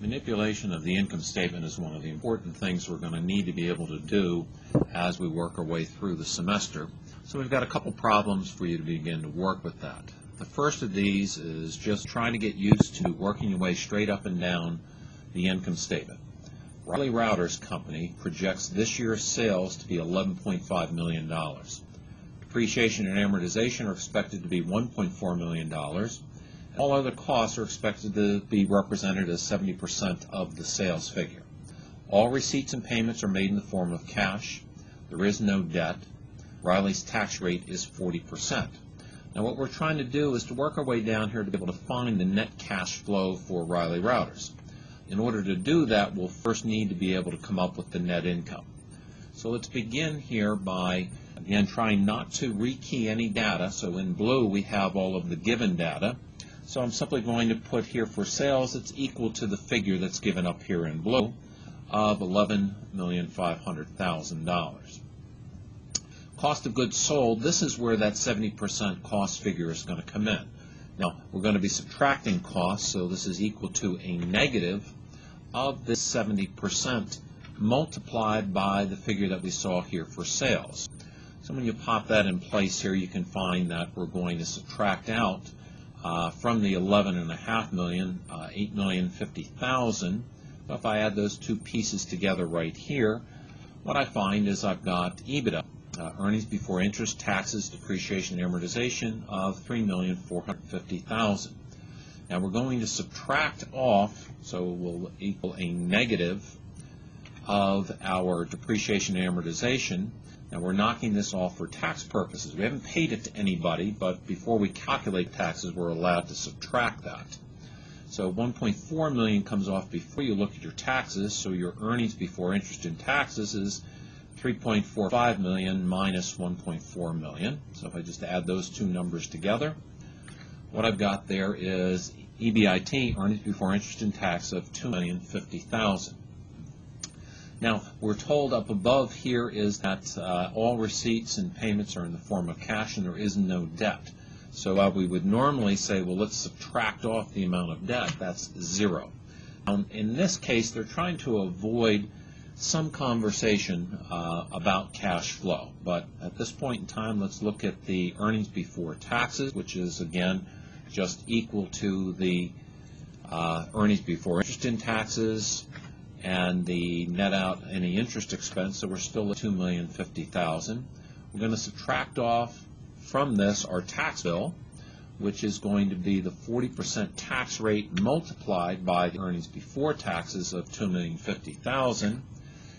Manipulation of the income statement is one of the important things we're going to need to be able to do as we work our way through the semester. So we've got a couple problems for you to begin to work with that. The first of these is just trying to get used to working your way straight up and down the income statement. Riley Routers Company projects this year's sales to be $11.5 million. Depreciation and amortization are expected to be $1.4 million. All other costs are expected to be represented as 70% of the sales figure. All receipts and payments are made in the form of cash. There is no debt. Riley's tax rate is 40%. Now what we're trying to do is to work our way down here to be able to find the net cash flow for Riley Routers. In order to do that, we'll first need to be able to come up with the net income. So let's begin here by, again, trying not to rekey any data. So in blue we have all of the given data. So I'm simply going to put here for sales it's equal to the figure that's given up here in blue of $11,500,000. Cost of goods sold, this is where that 70% cost figure is going to come in. Now we're going to be subtracting costs, so this is equal to a negative of this 70% multiplied by the figure that we saw here for sales. So when you pop that in place here, you can find that we're going to subtract out from the $11.5 million, $8,050,000. But if I add those two pieces together right here, what I find is I've got EBITDA, earnings before interest, taxes, depreciation, and amortization of $3,450,000. Now we're going to subtract off, so we'll equal a negative of our depreciation and amortization. Now we're knocking this off for tax purposes. We haven't paid it to anybody, but before we calculate taxes, we're allowed to subtract that. So $1.4 million comes off before you look at your taxes, so your earnings before interest and taxes is $3.45 million minus $1.4 million. So if I just add those two numbers together, what I've got there is EBIT, earnings before interest and tax, of $2,050,000. Now, we're told up above here is that all receipts and payments are in the form of cash and there is no debt. So we would normally say, well, let's subtract off the amount of debt. That's zero. In this case, they're trying to avoid some conversation about cash flow. But at this point in time, let's look at the earnings before taxes, which is, again, just equal to the earnings before interest and taxes, and the net out any interest expense, so we're still at $2,050,000. We're going to subtract off from this our tax bill, which is going to be the 40% tax rate multiplied by the earnings before taxes of $2,050,000.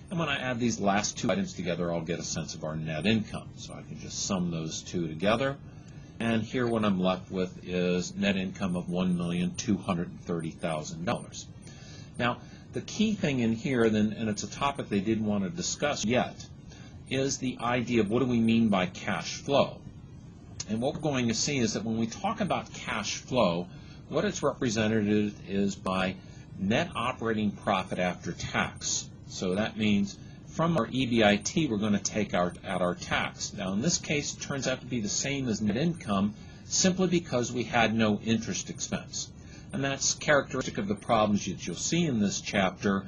And when I add these last two items together, I'll get a sense of our net income. So I can just sum those two together. And here what I'm left with is net income of $1,230,000. Now, the key thing in here, and it's a topic they didn't want to discuss yet, is the idea of what do we mean by cash flow. And what we're going to see is that when we talk about cash flow, what it's represented is by net operating profit after tax. So that means from our EBIT, we're going to take out our tax. Now, in this case, it turns out to be the same as net income simply because we had no interest expense. And that's characteristic of the problems that you'll see in this chapter.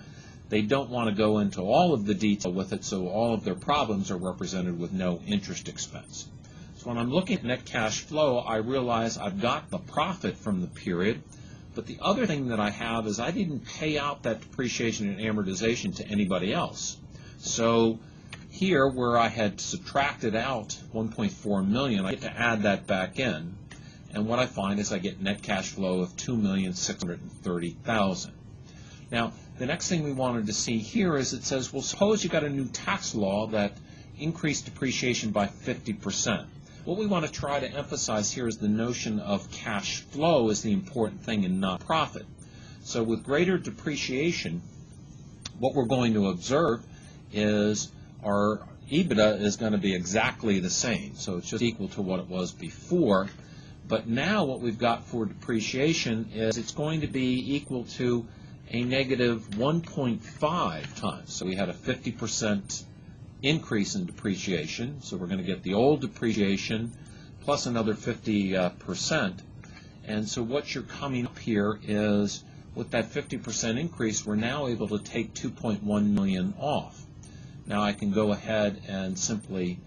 They don't want to go into all of the detail with it, so all of their problems are represented with no interest expense. So when I'm looking at net cash flow, I realize I've got the profit from the period, but the other thing that I have is I didn't pay out that depreciation and amortization to anybody else. So here, where I had subtracted out $1.4 million, I get to add that back in. And what I find is I get net cash flow of $2,630,000. Now, the next thing we wanted to see here is it says, well, suppose you got a new tax law that increased depreciation by 50%. What we want to try to emphasize here is the notion of cash flow is the important thing and not profit. So with greater depreciation, what we're going to observe is our EBITDA is going to be exactly the same. So it's just equal to what it was before. But now what we've got for depreciation is it's going to be equal to a negative 1.5 times. So we had a 50% increase in depreciation. So we're going to get the old depreciation plus another 50%. And so what you're coming up here is with that 50% increase, we're now able to take $2.1 million off. Now I can go ahead and simply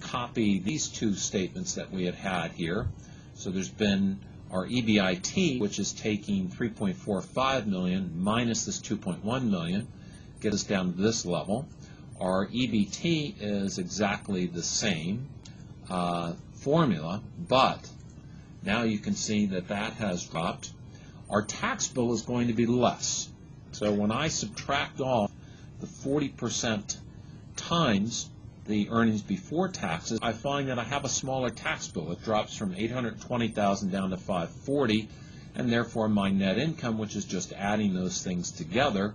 copy these two statements that we had here. So there's been our EBIT, which is taking $3.45 million minus this $2.1 million, get us down to this level. Our EBT is exactly the same formula, but now you can see that that has dropped. Our tax bill is going to be less. So when I subtract off the 40% times the earnings before taxes, I find that I have a smaller tax bill. It drops from $820,000 down to $540,000, and therefore my net income, which is just adding those things together,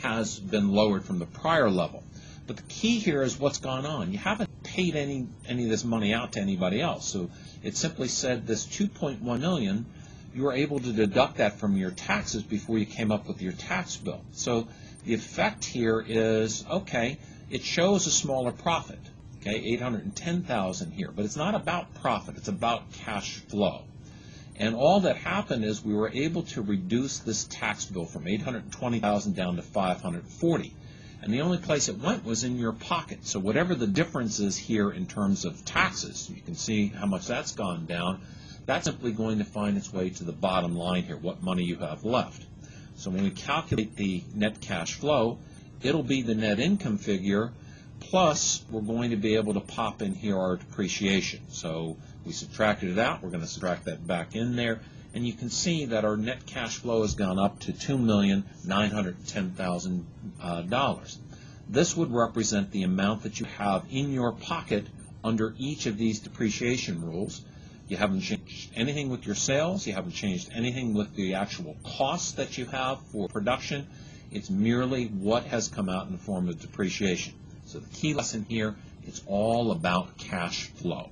has been lowered from the prior level. But the key here is what's gone on. You haven't paid any of this money out to anybody else. So it simply said this $2.1 million, you were able to deduct that from your taxes before you came up with your tax bill. So the effect here is, okay, it shows a smaller profit, okay, $810,000 here, but it's not about profit, it's about cash flow. And all that happened is we were able to reduce this tax bill from $820,000 down to $540,000. And the only place it went was in your pocket. So whatever the difference is here in terms of taxes, you can see how much that's gone down, that's simply going to find its way to the bottom line here, what money you have left. So when we calculate the net cash flow, it'll be the net income figure, plus we're going to be able to pop in here our depreciation. So we subtracted it out, we're going to subtract that back in there, and you can see that our net cash flow has gone up to $2,910,000. This would represent the amount that you have in your pocket under each of these depreciation rules. You haven't changed anything with your sales, you haven't changed anything with the actual costs that you have for production. It's merely what has come out in the form of depreciation. So the key lesson here, it's all about cash flow.